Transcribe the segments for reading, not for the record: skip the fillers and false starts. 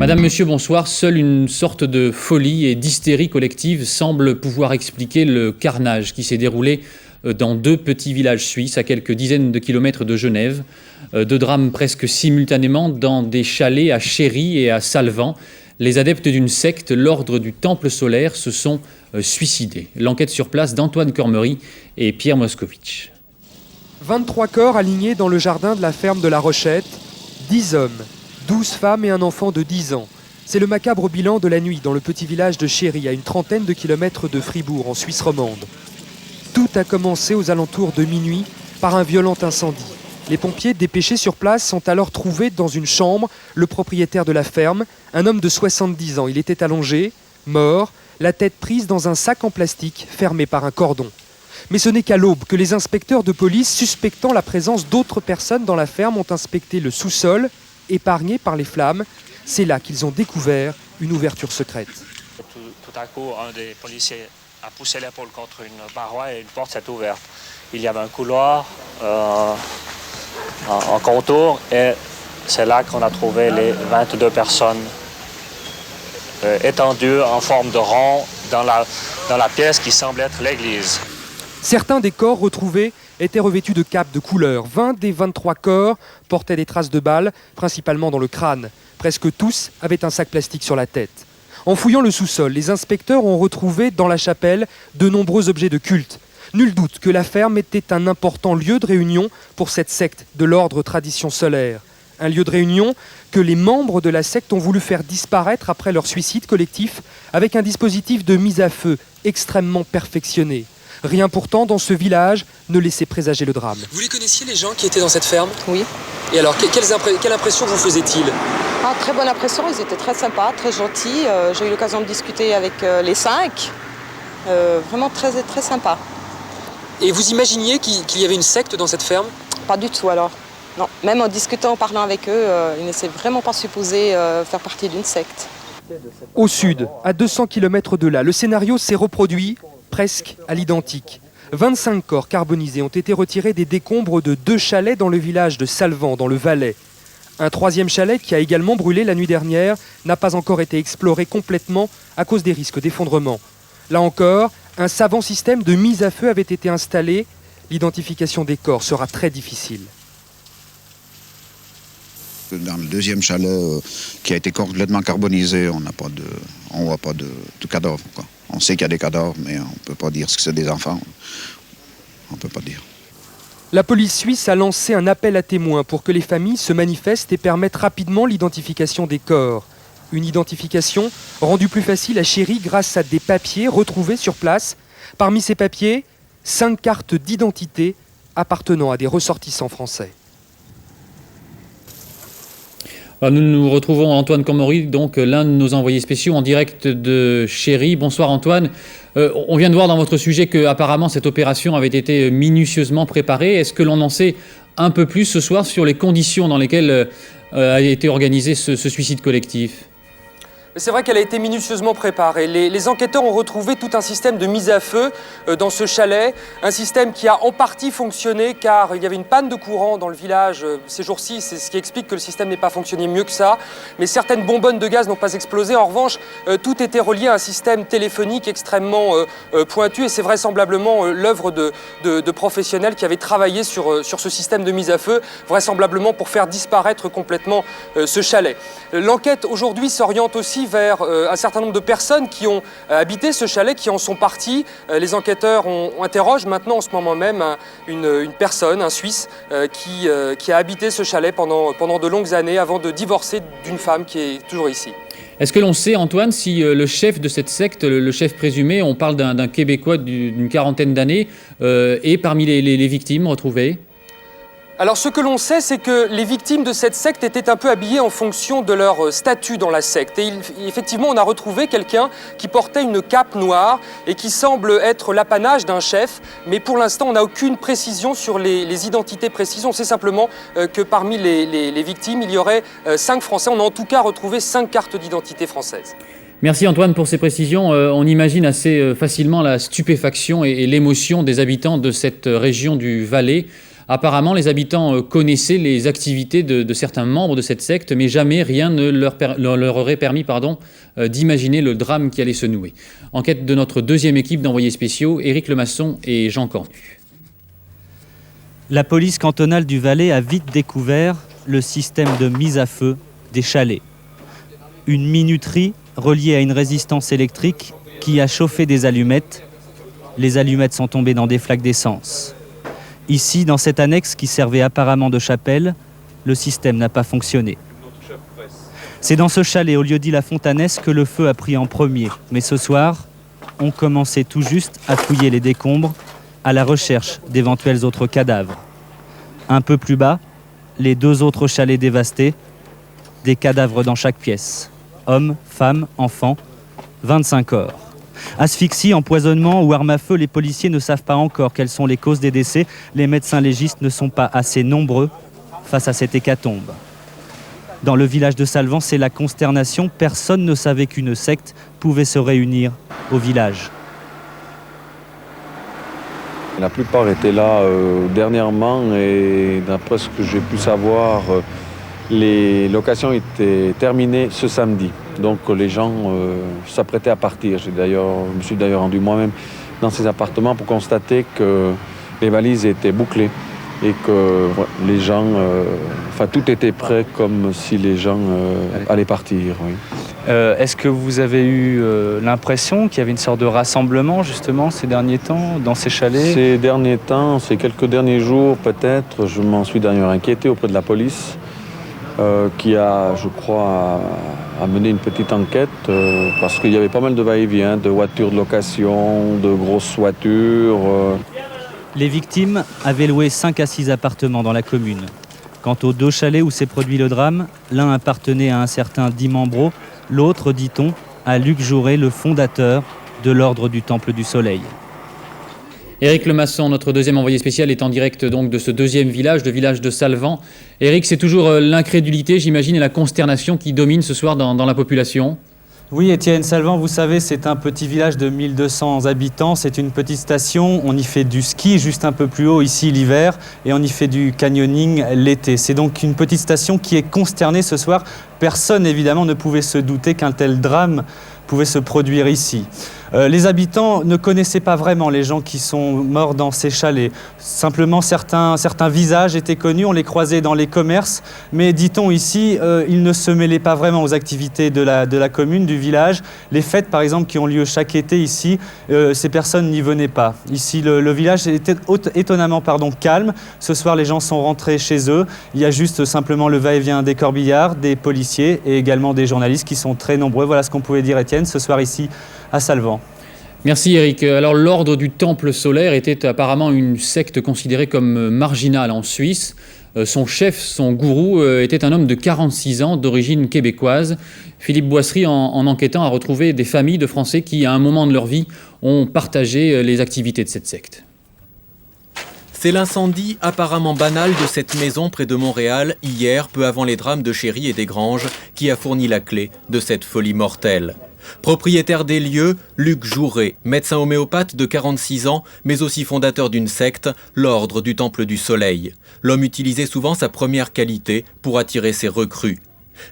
Madame, monsieur, bonsoir. Seule une sorte de folie et d'hystérie collective semble pouvoir expliquer le carnage qui s'est déroulé dans deux petits villages suisses à quelques dizaines de kilomètres de Genève. Deux drames presque simultanément dans des chalets à Chéry et à Salvan. Les adeptes d'une secte, l'ordre du Temple solaire, se sont suicidés. L'enquête sur place d'Antoine Cormery et Pierre Moscovitch. 23 corps alignés dans le jardin de la ferme de La Rochette. 10 hommes, 12 femmes et un enfant de 10 ans. C'est le macabre bilan de la nuit dans le petit village de Chéry, à une trentaine de kilomètres de Fribourg, en Suisse romande. Tout a commencé aux alentours de minuit par un violent incendie. Les pompiers dépêchés sur place sont alors trouvés dans une chambre. Le propriétaire de la ferme, un homme de 70 ans, il était allongé, mort, la tête prise dans un sac en plastique fermé par un cordon. Mais ce n'est qu'à l'aube que les inspecteurs de police, suspectant la présence d'autres personnes dans la ferme, ont inspecté le sous-sol, épargné par les flammes. C'est là qu'ils ont découvert une ouverture secrète. Tout à coup, un des policiers a poussé l'épaule contre une paroi et une porte s'est ouverte. Il y avait un couloir en contour et c'est là qu'on a trouvé les 22 personnes étendues en forme de rond dans la pièce qui semble être l'église. Certains des corps retrouvés étaient revêtus de capes de couleur. 20 des 23 corps portaient des traces de balles, principalement dans le crâne. Presque tous avaient un sac plastique sur la tête. En fouillant le sous-sol, les inspecteurs ont retrouvé dans la chapelle de nombreux objets de culte. Nul doute que la ferme était un important lieu de réunion pour cette secte de l'ordre Tradition solaire. Un lieu de réunion que les membres de la secte ont voulu faire disparaître après leur suicide collectif avec un dispositif de mise à feu extrêmement perfectionné. Rien pourtant dans ce village ne laissait présager le drame. Vous les connaissiez, les gens qui étaient dans cette ferme? Oui. Et alors, quelle impression vous faisaient-ils? Très bonne impression, ils étaient très sympas, très gentils. J'ai eu l'occasion de discuter avec les 5. Vraiment très, très sympa. Et vous imaginiez qu'il y avait une secte dans cette ferme? Pas du tout alors. Non, même en discutant, en parlant avec eux, ils n'étaient vraiment pas supposés faire partie d'une secte. Au sud, à 200 km de là, le scénario s'est reproduit presque à l'identique. 25 corps carbonisés ont été retirés des décombres de 2 chalets dans le village de Salvan, dans le Valais. Un troisième chalet qui a également brûlé la nuit dernière n'a pas encore été exploré complètement à cause des risques d'effondrement. Là encore, un savant système de mise à feu avait été installé. L'identification des corps sera très difficile. Dans le deuxième chalet qui a été complètement carbonisé, on ne voit pas de cadavres, quoi. On sait qu'il y a des cadavres, mais on ne peut pas dire que c'est des enfants. On ne peut pas dire. La police suisse a lancé un appel à témoins pour que les familles se manifestent et permettent rapidement l'identification des corps. Une identification rendue plus facile à Chéry grâce à des papiers retrouvés sur place. Parmi ces papiers, 5 cartes d'identité appartenant à des ressortissants français. Nous nous retrouvons Antoine Cormery, donc l'un de nos envoyés spéciaux en direct de Chéry. Bonsoir Antoine. On vient de voir dans votre sujet qu'apparemment cette opération avait été minutieusement préparée. Est-ce que l'on en sait un peu plus ce soir sur les conditions dans lesquelles a été organisé ce suicide collectif ? C'est vrai qu'elle a été minutieusement préparée. Les enquêteurs ont retrouvé tout un système de mise à feu dans ce chalet, un système qui a en partie fonctionné car il y avait une panne de courant dans le village ces jours-ci, c'est ce qui explique que le système n'ait pas fonctionné mieux que ça. Mais certaines bonbonnes de gaz n'ont pas explosé. En revanche, tout était relié à un système téléphonique extrêmement pointu et c'est vraisemblablement l'œuvre de professionnels qui avaient travaillé sur ce système de mise à feu, vraisemblablement pour faire disparaître complètement ce chalet. L'enquête aujourd'hui s'oriente aussi vers un certain nombre de personnes qui ont habité ce chalet, qui en sont parties. Les enquêteurs interrogent maintenant en ce moment même une personne, un Suisse, qui a habité ce chalet pendant de longues années avant de divorcer d'une femme qui est toujours ici. Est-ce que l'on sait, Antoine, si le chef de cette secte, le chef présumé, on parle d'un Québécois d'une quarantaine d'années, est parmi les victimes retrouvées ? Alors ce que l'on sait, c'est que les victimes de cette secte étaient un peu habillées en fonction de leur statut dans la secte. Et effectivement, on a retrouvé quelqu'un qui portait une cape noire et qui semble être l'apanage d'un chef. Mais pour l'instant, on n'a aucune précision sur les identités précises. On sait simplement que parmi les victimes, il y aurait 5 Français. On a en tout cas retrouvé 5 cartes d'identité françaises. Merci Antoine pour ces précisions. On imagine assez facilement la stupéfaction et l'émotion des habitants de cette région du Valais Apparemment, les habitants connaissaient les activités de certains membres de cette secte, mais jamais rien ne leur aurait permis d'imaginer le drame qui allait se nouer. Enquête de notre deuxième équipe d'envoyés spéciaux, Éric Lemasson et Jean Cornu. La police cantonale du Valais a vite découvert le système de mise à feu des chalets. Une minuterie reliée à une résistance électrique qui a chauffé des allumettes. Les allumettes sont tombées dans des flaques d'essence. Ici, dans cette annexe qui servait apparemment de chapelle, le système n'a pas fonctionné. C'est dans ce chalet au lieu-dit La Fontanesse que le feu a pris en premier. Mais ce soir, on commençait tout juste à fouiller les décombres à la recherche d'éventuels autres cadavres. Un peu plus bas, les 2 autres chalets dévastés, des cadavres dans chaque pièce. Hommes, femmes, enfants, 25 corps. Asphyxie, empoisonnement ou arme à feu, les policiers ne savent pas encore quelles sont les causes des décès. Les médecins légistes ne sont pas assez nombreux face à cette hécatombe. Dans le village de Salvan, c'est la consternation. Personne ne savait qu'une secte pouvait se réunir au village. La plupart étaient là dernièrement et d'après ce que j'ai pu savoir, les locations étaient terminées ce samedi. Donc les gens s'apprêtaient à partir. Je me suis d'ailleurs rendu moi-même dans ces appartements pour constater que les valises étaient bouclées et que les gens, tout était prêt comme si les gens allaient partir. Oui. Est-ce que vous avez eu l'impression qu'il y avait une sorte de rassemblement justement ces derniers temps dans ces chalets? Ces derniers temps, ces quelques derniers jours peut-être, je m'en suis d'ailleurs inquiété auprès de la police qui a, je crois, a mené une petite enquête parce qu'il y avait pas mal de va-et-vient, de voitures de location, de grosses voitures. Les victimes avaient loué 5 à 6 appartements dans la commune. Quant aux 2 chalets où s'est produit le drame, l'un appartenait à un certain Di Mambro, l'autre, dit-on, à Luc Jouret, le fondateur de l'Ordre du Temple du Soleil. Éric Lemasson, notre deuxième envoyé spécial, est en direct donc de ce deuxième village, le village de Salvan. Éric, c'est toujours l'incrédulité, j'imagine, et la consternation qui domine ce soir dans la population. Oui, Étienne, Salvan, vous savez, c'est un petit village de 1200 habitants. C'est une petite station. On y fait du ski juste un peu plus haut ici l'hiver et on y fait du canyoning l'été. C'est donc une petite station qui est consternée ce soir. Personne, évidemment, ne pouvait se douter qu'un tel drame pouvait se produire ici. Les habitants ne connaissaient pas vraiment les gens qui sont morts dans ces chalets. Simplement, certains visages étaient connus, on les croisait dans les commerces, mais dit-on ici, ils ne se mêlaient pas vraiment aux activités de la commune, du village. Les fêtes, par exemple, qui ont lieu chaque été ici, ces personnes n'y venaient pas. Ici, le village était étonnamment calme. Ce soir, les gens sont rentrés chez eux. Il y a juste simplement le va-et-vient des corbillards, des policiers et également des journalistes qui sont très nombreux. Voilà ce qu'on pouvait dire, Étienne, ce soir ici à Salvan. Merci Éric. Alors l'ordre du Temple solaire était apparemment une secte considérée comme marginale en Suisse. Son chef, son gourou, était un homme de 46 ans d'origine québécoise. Philippe Boisserie, en enquêtant, a retrouvé des familles de Français qui, à un moment de leur vie, ont partagé les activités de cette secte. C'est l'incendie apparemment banal de cette maison près de Montréal, hier, peu avant les drames de Chéry et des Granges, qui a fourni la clé de cette folie mortelle. Propriétaire des lieux, Luc Jouret, médecin homéopathe de 46 ans, mais aussi fondateur d'une secte, l'Ordre du Temple du Soleil. L'homme utilisait souvent sa première qualité pour attirer ses recrues.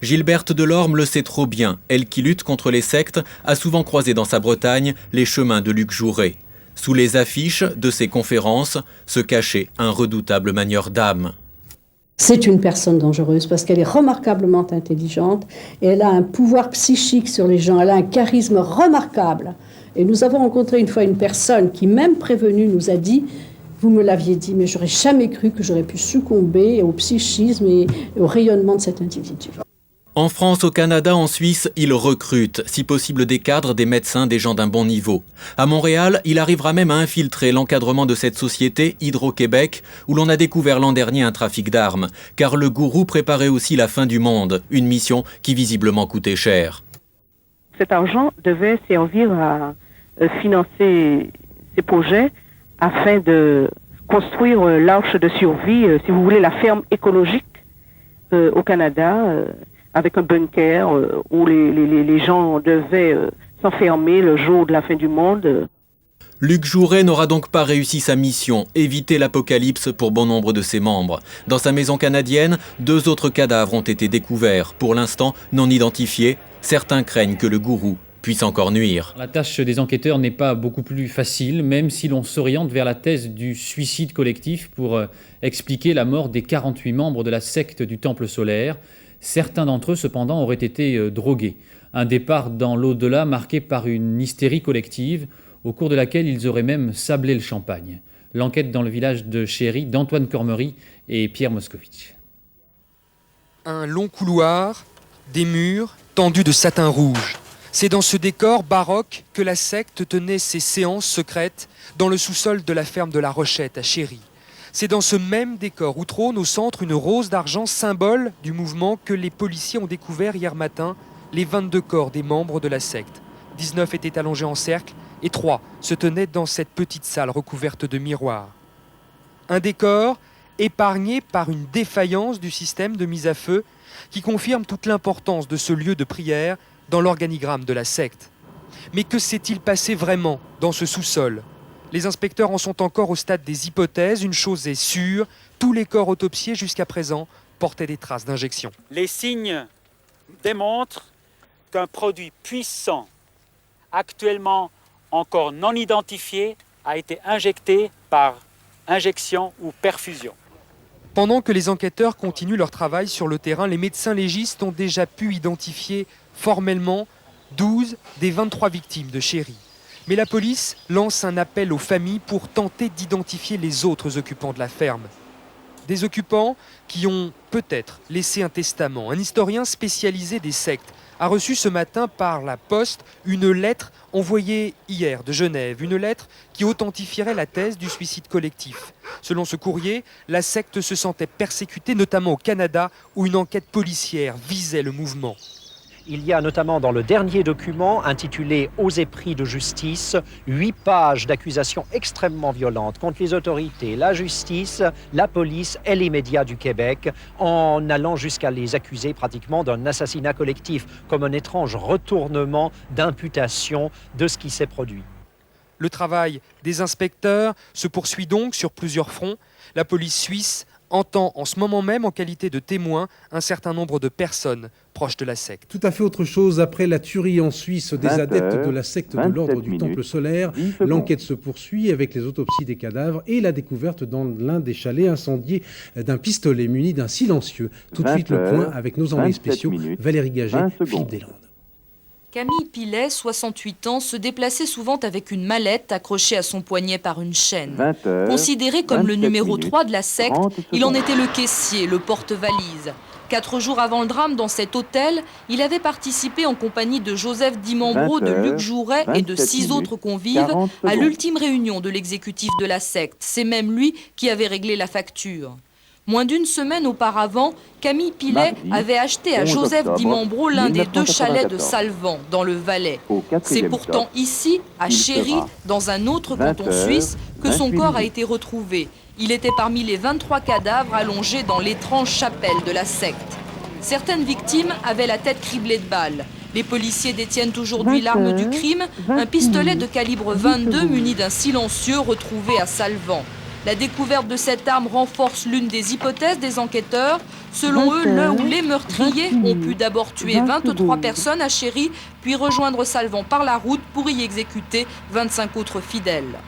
Gilberte Delorme le sait trop bien. Elle qui lutte contre les sectes a souvent croisé dans sa Bretagne les chemins de Luc Jouret. Sous les affiches de ses conférences se cachait un redoutable manieur d'âme. C'est une personne dangereuse parce qu'elle est remarquablement intelligente et elle a un pouvoir psychique sur les gens, elle a un charisme remarquable. Et nous avons rencontré une fois une personne qui, même prévenue, nous a dit « Vous me l'aviez dit, mais j'aurais jamais cru que j'aurais pu succomber au psychisme et au rayonnement de cet individu. » En France, au Canada, en Suisse, il recrute, si possible des cadres, des médecins, des gens d'un bon niveau. À Montréal, il arrivera même à infiltrer l'encadrement de cette société, Hydro-Québec, où l'on a découvert l'an dernier un trafic d'armes, car le gourou préparait aussi la fin du monde, une mission qui visiblement coûtait cher. Cet argent devait servir à financer ces projets afin de construire l'arche de survie, si vous voulez, la ferme écologique au Canada, avec un bunker où les gens devaient s'enfermer le jour de la fin du monde. Luc Jouret n'aura donc pas réussi sa mission, éviter l'apocalypse pour bon nombre de ses membres. Dans sa maison canadienne, 2 autres cadavres ont été découverts, pour l'instant non identifiés. Certains craignent que le gourou puisse encore nuire. La tâche des enquêteurs n'est pas beaucoup plus facile, même si l'on s'oriente vers la thèse du suicide collectif pour expliquer la mort des 48 membres de la secte du Temple solaire. Certains d'entre eux, cependant, auraient été drogués. Un départ dans l'au-delà marqué par une hystérie collective, au cours de laquelle ils auraient même sablé le champagne. L'enquête dans le village de Chéry d'Antoine Cormery et Pierre Moscovitch. Un long couloir, des murs tendus de satin rouge. C'est dans ce décor baroque que la secte tenait ses séances secrètes dans le sous-sol de la ferme de la Rochette à Chéry. C'est dans ce même décor où trône au centre une rose d'argent, symbole du mouvement, que les policiers ont découvert hier matin les 22 corps des membres de la secte. 19 étaient allongés en cercle et 3 se tenaient dans cette petite salle recouverte de miroirs. Un décor épargné par une défaillance du système de mise à feu qui confirme toute l'importance de ce lieu de prière dans l'organigramme de la secte. Mais que s'est-il passé vraiment dans ce sous-sol ? Les inspecteurs en sont encore au stade des hypothèses. Une chose est sûre, tous les corps autopsiés jusqu'à présent portaient des traces d'injection. Les signes démontrent qu'un produit puissant, actuellement encore non identifié, a été injecté par injection ou perfusion. Pendant que les enquêteurs continuent leur travail sur le terrain, les médecins légistes ont déjà pu identifier formellement 12 des 23 victimes de Chéry. Mais la police lance un appel aux familles pour tenter d'identifier les autres occupants de la ferme. Des occupants qui ont peut-être laissé un testament. Un historien spécialisé des sectes a reçu ce matin par la poste une lettre envoyée hier de Genève, une lettre qui authentifierait la thèse du suicide collectif. Selon ce courrier, la secte se sentait persécutée, notamment au Canada, où une enquête policière visait le mouvement. Il y a notamment dans le dernier document intitulé « Aux épris de justice » 8 pages d'accusations extrêmement violentes contre les autorités, la justice, la police et les médias du Québec, en allant jusqu'à les accuser pratiquement d'un assassinat collectif, comme un étrange retournement d'imputation de ce qui s'est produit. Le travail des inspecteurs se poursuit donc sur plusieurs fronts. La police suisse entend en ce moment même, en qualité de témoin, un certain nombre de personnes proches de la secte. Tout à fait autre chose. Après la tuerie en Suisse des adeptes de la secte de l'ordre du Temple solaire, l'enquête se poursuit avec les autopsies des cadavres et la découverte dans l'un des chalets incendiés d'un pistolet muni d'un silencieux. Tout de suite le point avec nos envoyés spéciaux, Valérie Gaget, Philippe Deslandes. Camille Pilet, 68 ans, se déplaçait souvent avec une mallette accrochée à son poignet par une chaîne. Considéré comme le numéro 3 de la secte, il en était le caissier, le porte-valise. 4 jours avant le drame, dans cet hôtel, il avait participé en compagnie de Joseph Dimambro, de Luc Jouret et de 6 autres convives à l'ultime réunion de l'exécutif de la secte. C'est même lui qui avait réglé la facture. Moins d'une semaine auparavant, Camille Pilet avait acheté à Joseph Dimambro l'un des 2 chalets de Salvan, dans le Valais. C'est pourtant ici, à Chéry, dans un autre canton suisse, que son corps a été retrouvé. Il était parmi les 23 cadavres allongés dans l'étrange chapelle de la secte. Certaines victimes avaient la tête criblée de balles. Les policiers détiennent aujourd'hui l'arme du crime, un pistolet de calibre 22 muni d'un silencieux retrouvé à Salvan. La découverte de cette arme renforce l'une des hypothèses des enquêteurs. Selon eux, le ou les meurtriers ont pu d'abord tuer 23 personnes à Chéry, puis rejoindre Salvan par la route pour y exécuter 25 autres fidèles.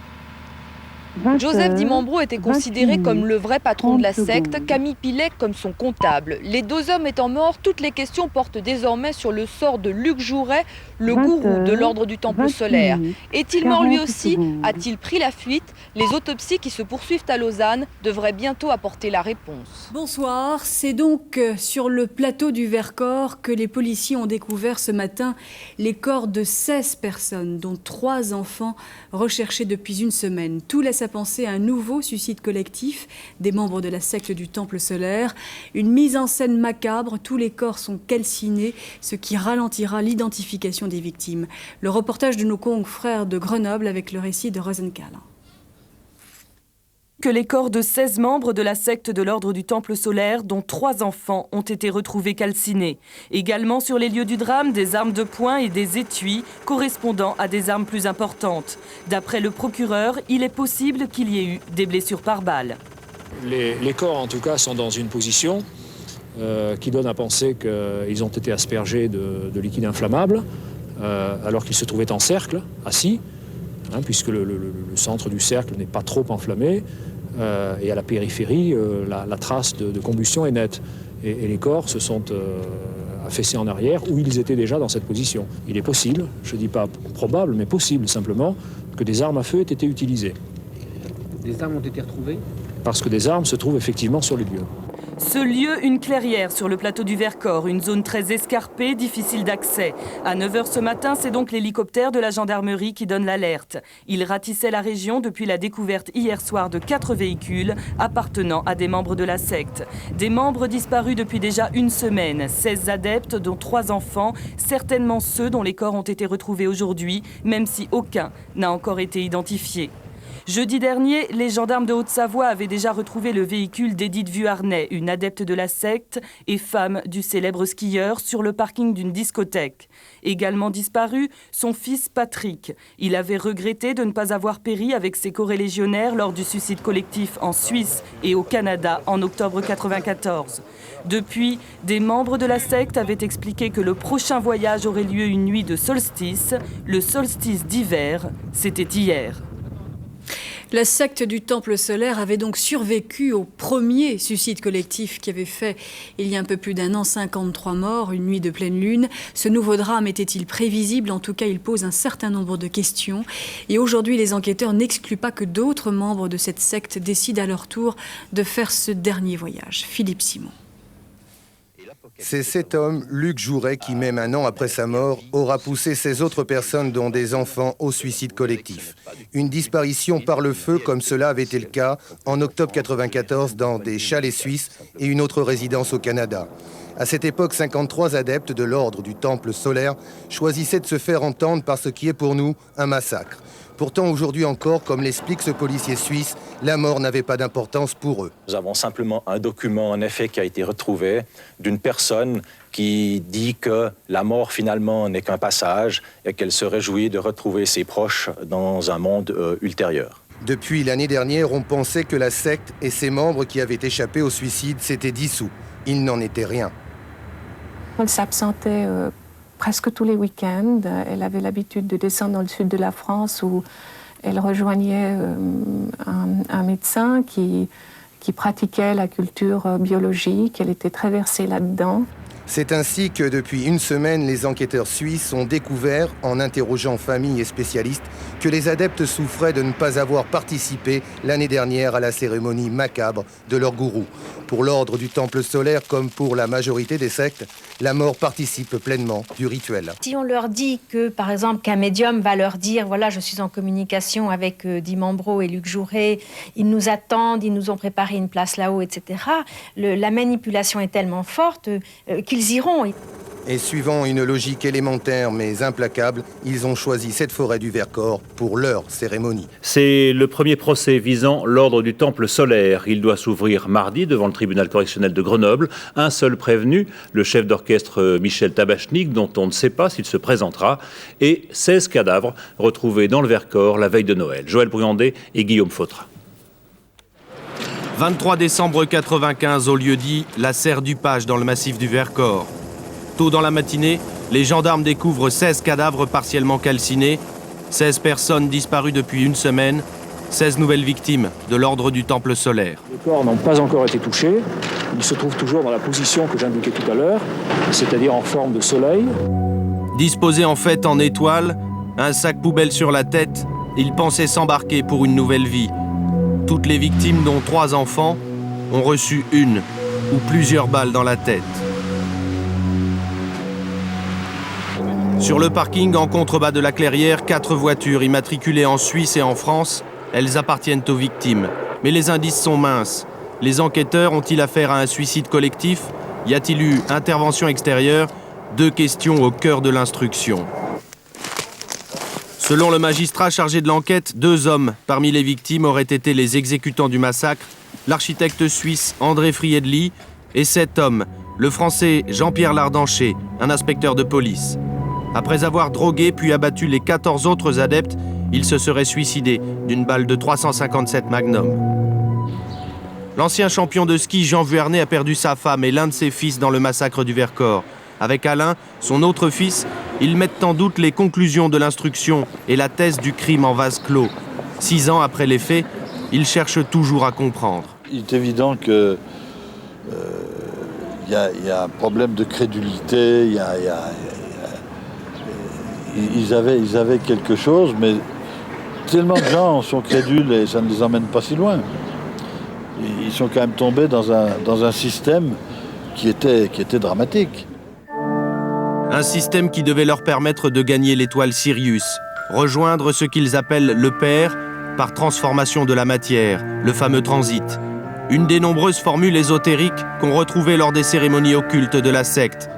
Joseph Dimambro était considéré comme le vrai patron de la secte, Camille Pilet comme son comptable. Les 2 hommes étant morts, toutes les questions portent désormais sur le sort de Luc Jouret, le gourou de l'ordre du Temple solaire. Est-il mort lui aussi? A-t-il pris la fuite? Les autopsies qui se poursuivent à Lausanne devraient bientôt apporter la réponse. Bonsoir, c'est donc sur le plateau du Vercors que les policiers ont découvert ce matin les corps de 16 personnes, dont 3 enfants recherchés depuis une semaine. Tout laisse à penser à un nouveau suicide collectif des membres de la secte du Temple solaire. Une mise en scène macabre, tous les corps sont calcinés, ce qui ralentira l'identification des victimes. Le reportage de nos confrères de Grenoble avec le récit de Rosenthal. que les corps de 16 membres de la secte de l'Ordre du Temple solaire, dont 3 enfants, ont été retrouvés calcinés. Également sur les lieux du drame, des armes de poing et des étuis correspondant à des armes plus importantes. D'après le procureur, il est possible qu'il y ait eu des blessures par balle. Les corps, en tout cas, sont dans une position qui donne à penser qu'ils ont été aspergés de liquide inflammable, alors qu'ils se trouvaient en cercle, assis, puisque le centre du cercle n'est pas trop enflammé, et à la périphérie, la trace de combustion est nette. Et les corps se sont affaissés en arrière, où ils étaient déjà dans cette position. Il est possible, je ne dis pas probable, mais possible simplement, que des armes à feu aient été utilisées. Des armes ont été retrouvées ? Parce que des armes se trouvent effectivement sur les lieux. Ce lieu, une clairière sur le plateau du Vercors, une zone très escarpée, difficile d'accès. À 9h ce matin, c'est donc l'hélicoptère de la gendarmerie qui donne l'alerte. Il ratissait la région depuis la découverte hier soir de 4 véhicules appartenant à des membres de la secte. Des membres disparus depuis déjà une semaine, 16 adeptes dont 3 enfants, certainement ceux dont les corps ont été retrouvés aujourd'hui, même si aucun n'a encore été identifié. Jeudi dernier, les gendarmes de Haute-Savoie avaient déjà retrouvé le véhicule d'Edith Vuarnet, une adepte de la secte et femme du célèbre skieur, sur le parking d'une discothèque. Également disparu, son fils Patrick. Il avait regretté de ne pas avoir péri avec ses corélégionnaires lors du suicide collectif en Suisse et au Canada en octobre 1994. Depuis, des membres de la secte avaient expliqué que le prochain voyage aurait lieu une nuit de solstice. Le solstice d'hiver, c'était hier. La secte du Temple solaire avait donc survécu au premier suicide collectif qui avait fait, il y a un peu plus d'un an, 53 morts, une nuit de pleine lune. Ce nouveau drame était-il prévisible? En tout cas, il pose un certain nombre de questions. Et aujourd'hui, les enquêteurs n'excluent pas que d'autres membres de cette secte décident à leur tour de faire ce dernier voyage. Philippe Simon. C'est cet homme, Luc Jouret, qui, même un an après sa mort, aura poussé 16 autres personnes, dont des enfants, au suicide collectif. Une disparition par le feu, comme cela avait été le cas en octobre 1994 dans des chalets suisses et une autre résidence au Canada. À cette époque, 53 adeptes de l'ordre du Temple solaire choisissaient de se faire entendre par ce qui est pour nous un massacre. Pourtant, aujourd'hui encore, comme l'explique ce policier suisse, la mort n'avait pas d'importance pour eux. Nous avons simplement un document, en effet, qui a été retrouvé d'une personne qui dit que la mort, finalement, n'est qu'un passage et qu'elle se réjouit de retrouver ses proches dans un monde ultérieur. Depuis l'année dernière, on pensait que la secte et ses membres qui avaient échappé au suicide s'étaient dissous. Il n'en était rien. Elle s'absentait presque tous les week-ends. Elle avait l'habitude de descendre dans le sud de la France où elle rejoignait un médecin qui pratiquait la culture biologique. Elle était très versée là-dedans. C'est ainsi que depuis une semaine, les enquêteurs suisses ont découvert, en interrogeant familles et spécialistes, que les adeptes souffraient de ne pas avoir participé l'année dernière à la cérémonie macabre de leur gourou. Pour l'ordre du Temple solaire, comme pour la majorité des sectes, la mort participe pleinement du rituel. Si on leur dit que, par exemple, qu'un médium va leur dire « Voilà, je suis en communication avec Di Mambro et Luc Jouret, ils nous attendent, ils nous ont préparé une place là-haut, etc. » La manipulation est tellement forte qu'ils iront. Et suivant une logique élémentaire mais implacable, ils ont choisi cette forêt du Vercors pour leur cérémonie. C'est le premier procès visant l'ordre du Temple solaire. Il doit s'ouvrir mardi devant le tribunal correctionnel de Grenoble. Un seul prévenu, le chef d'orchestre Michel Tabachnik, dont on ne sait pas s'il se présentera, et 16 cadavres retrouvés dans le Vercors la veille de Noël. Joël Bruyandet et Guillaume Fautra. 23 décembre 1995, au lieu-dit la Serre du Page dans le massif du Vercors. Tôt dans la matinée, les gendarmes découvrent 16 cadavres partiellement calcinés, 16 personnes disparues depuis une semaine, 16 nouvelles victimes de l'ordre du Temple solaire. Les corps n'ont pas encore été touchés, ils se trouvent toujours dans la position que j'indiquais tout à l'heure, c'est-à-dire en forme de soleil. Disposés en fait en étoile, un sac poubelle sur la tête, ils pensaient s'embarquer pour une nouvelle vie. Toutes les victimes, dont 3 enfants, ont reçu une ou plusieurs balles dans la tête. Sur le parking en contrebas de la Clairière, 4 voitures immatriculées en Suisse et en France. Elles appartiennent aux victimes. Mais les indices sont minces. Les enquêteurs ont-ils affaire à un suicide collectif? Y a-t-il eu intervention extérieure? 2 questions au cœur de l'instruction. Ce Selon le magistrat chargé de l'enquête, 2 hommes parmi les victimes auraient été les exécutants du massacre, l'architecte suisse André Friedli et 7 hommes, le français Jean-Pierre Lardancher, un inspecteur de police. Après avoir drogué puis abattu les 14 autres adeptes, il se serait suicidé d'une balle de 357 Magnum. L'ancien champion de ski Jean Vuarnet a perdu sa femme et l'un de ses fils dans le massacre du Vercors. Avec Alain, son autre fils, ils mettent en doute les conclusions de l'instruction et la thèse du crime en vase clos. 6 ans après les faits, ils cherchent toujours à comprendre. Il est évident que y a un problème de crédulité, ils avaient quelque chose, mais tellement de gens sont crédules et ça ne les emmène pas si loin. Ils sont quand même tombés dans un système qui était dramatique. Un système qui devait leur permettre de gagner l'étoile Sirius, rejoindre ce qu'ils appellent le père par transformation de la matière, le fameux transit. Une des nombreuses formules ésotériques qu'on retrouvait lors des cérémonies occultes de la secte.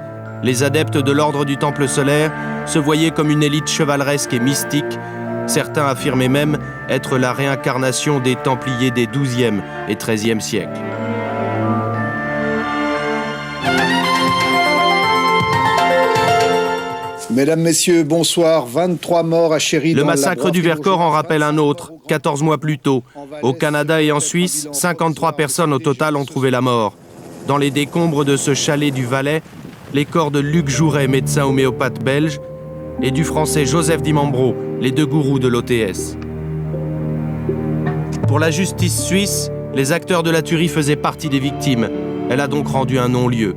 Les adeptes de l'ordre du Temple solaire se voyaient comme une élite chevaleresque et mystique. Certains affirmaient même être la réincarnation des Templiers des XIIe et XIIIe siècles. Mesdames, Messieurs, bonsoir. 23 morts à Chéry. Le massacre du Vercors en rappelle un autre, 14 mois plus tôt. Au Canada et en Suisse, 53 personnes au total ont trouvé la mort. Dans les décombres de ce chalet du Valais, les corps de Luc Jouret, médecin homéopathe belge, et du français Joseph Dimambro, les 2 gourous de l'OTS. Pour la justice suisse, les acteurs de la tuerie faisaient partie des victimes. Elle a donc rendu un non-lieu.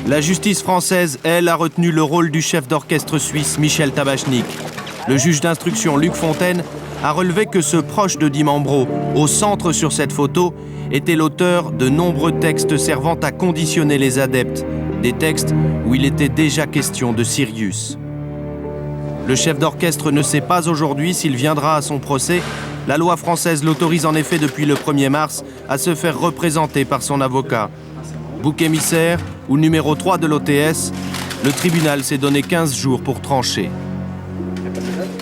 La justice française, elle, a retenu le rôle du chef d'orchestre suisse Michel Tabachnik. Le juge d'instruction Luc Fontaine a relevé que ce proche de Dimambro, au centre sur cette photo, était l'auteur de nombreux textes servant à conditionner les adeptes, des textes où il était déjà question de Sirius. Le chef d'orchestre ne sait pas aujourd'hui s'il viendra à son procès. La loi française l'autorise en effet depuis le 1er mars à se faire représenter par son avocat. Bouc émissaire ou numéro 3 de l'OTS, le tribunal s'est donné 15 jours pour trancher.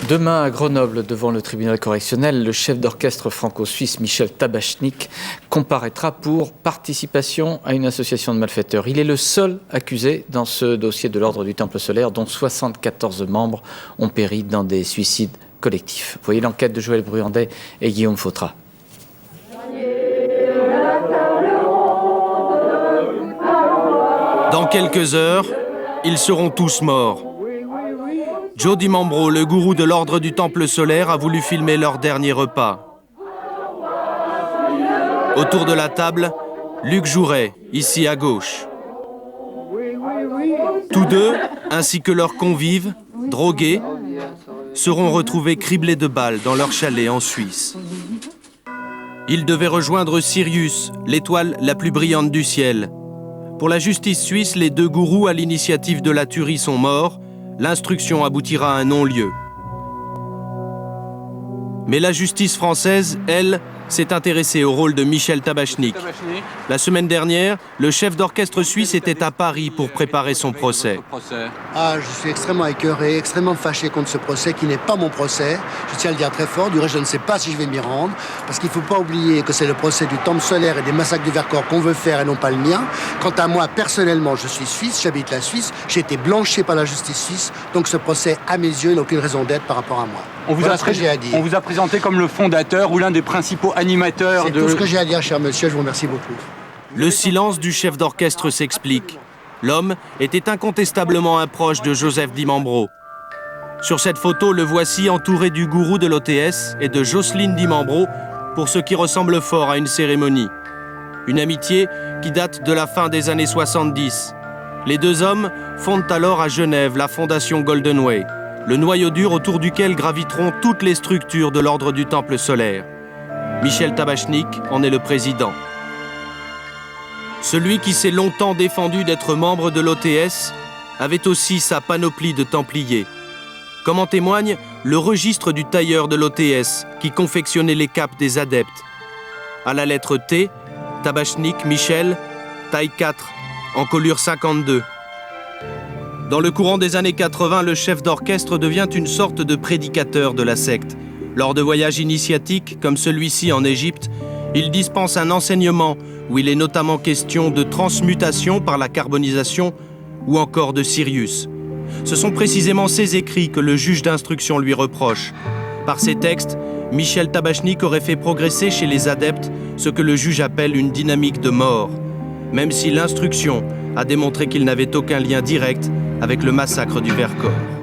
Demain à Grenoble, devant le tribunal correctionnel, le chef d'orchestre franco-suisse Michel Tabachnik comparaîtra pour participation à une association de malfaiteurs. Il est le seul accusé dans ce dossier de l'ordre du Temple solaire, dont 74 membres ont péri dans des suicides collectifs. Voyez l'enquête de Joël Bruyandet et Guillaume Fautra. Dans quelques heures, ils seront tous morts. Joe Dimambro, le gourou de l'ordre du Temple solaire, a voulu filmer leur dernier repas. Autour de la table, Luc Jouret, ici à gauche. Tous deux, ainsi que leurs convives, drogués, seront retrouvés criblés de balles dans leur chalet en Suisse. Ils devaient rejoindre Sirius, l'étoile la plus brillante du ciel. Pour la justice suisse, les 2 gourous à l'initiative de la tuerie sont morts. L'instruction aboutira à un non-lieu. Mais la justice française, elle, s'est intéressée au rôle de Michel Tabachnik. La semaine dernière, le chef d'orchestre suisse était à Paris pour préparer son procès. Ah, je suis extrêmement écœuré, extrêmement fâché contre ce procès qui n'est pas mon procès. Je tiens à le dire très fort. Du reste, je ne sais pas si je vais m'y rendre. Parce qu'il ne faut pas oublier que c'est le procès du Temple solaire et des massacres du Vercors qu'on veut faire et non pas le mien. Quant à moi, personnellement, je suis suisse, j'habite la Suisse. J'ai été blanchi par la justice suisse. Donc ce procès, à mes yeux, n'a aucune raison d'être par rapport à moi. Voilà ce que j'ai à dire. On vous a présenté comme le fondateur ou l'un des principaux animateurs de... C'est tout ce que j'ai à dire, cher monsieur. Je vous remercie beaucoup. Le silence du chef d'orchestre s'explique. L'homme était incontestablement un proche de Joseph Dimambro. Sur cette photo, le voici entouré du gourou de l'OTS et de Jocelyne Dimambro pour ce qui ressemble fort à une cérémonie. Une amitié qui date de la fin des années 70. Les 2 hommes fondent alors à Genève la fondation Golden Way, le noyau dur autour duquel graviteront toutes les structures de l'ordre du Temple solaire. Michel Tabachnik en est le président. Celui qui s'est longtemps défendu d'être membre de l'OTS avait aussi sa panoplie de Templiers. Comme en témoigne le registre du tailleur de l'OTS qui confectionnait les capes des adeptes. À la lettre T, Tabachnik Michel, taille 4, encolure 52. Dans le courant des années 80, le chef d'orchestre devient une sorte de prédicateur de la secte. Lors de voyages initiatiques, comme celui-ci en Égypte, il dispense un enseignement où il est notamment question de transmutation par la carbonisation ou encore de Sirius. Ce sont précisément ces écrits que le juge d'instruction lui reproche. Par ces textes, Michel Tabachnik aurait fait progresser chez les adeptes ce que le juge appelle une dynamique de mort, même si l'instruction a démontré qu'il n'avait aucun lien direct avec le massacre du Vercors.